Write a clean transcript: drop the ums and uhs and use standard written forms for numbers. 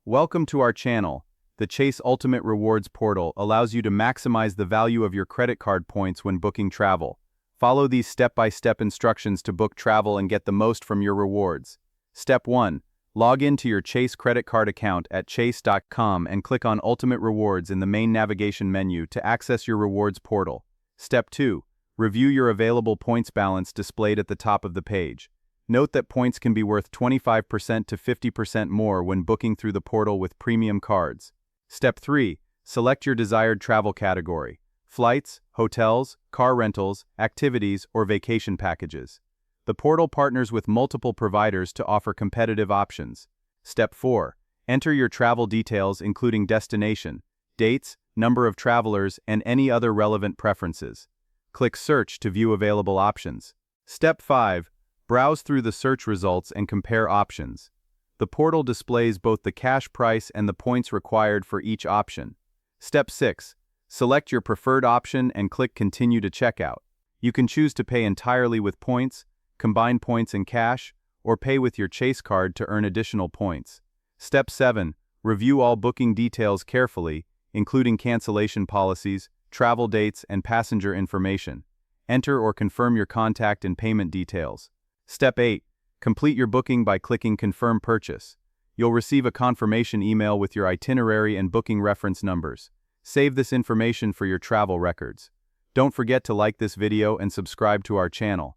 Welcome to our channel. The Chase Ultimate Rewards portal allows you to maximize the value of your credit card points when booking travel. Follow these step-by-step instructions to book travel and get the most from your rewards. Step 1. Log into your Chase credit card account at chase.com and click on Ultimate Rewards in the main navigation menu to access your rewards portal. Step 2. Review your available points balance displayed at the top of the page. Note that points can be worth 25% to 50% more when booking through the portal with premium cards. Step 3. Select your desired travel category: flights, hotels, car rentals, activities, or vacation packages. The portal partners with multiple providers to offer competitive options. Step 4. Enter your travel details including destination, dates, number of travelers, and any other relevant preferences. Click Search to view available options. Step 5. Browse through the search results and compare options. The portal displays both the cash price and the points required for each option. Step 6. Select your preferred option and click Continue to checkout. You can choose to pay entirely with points, combine points and cash, or pay with your Chase card to earn additional points. Step 7. Review all booking details carefully, including cancellation policies, travel dates, and passenger information. Enter or confirm your contact and payment details. Step 8. Complete your booking by clicking Confirm Purchase. You'll receive a confirmation email with your itinerary and booking reference numbers. Save this information for your travel records. Don't forget to like this video and subscribe to our channel.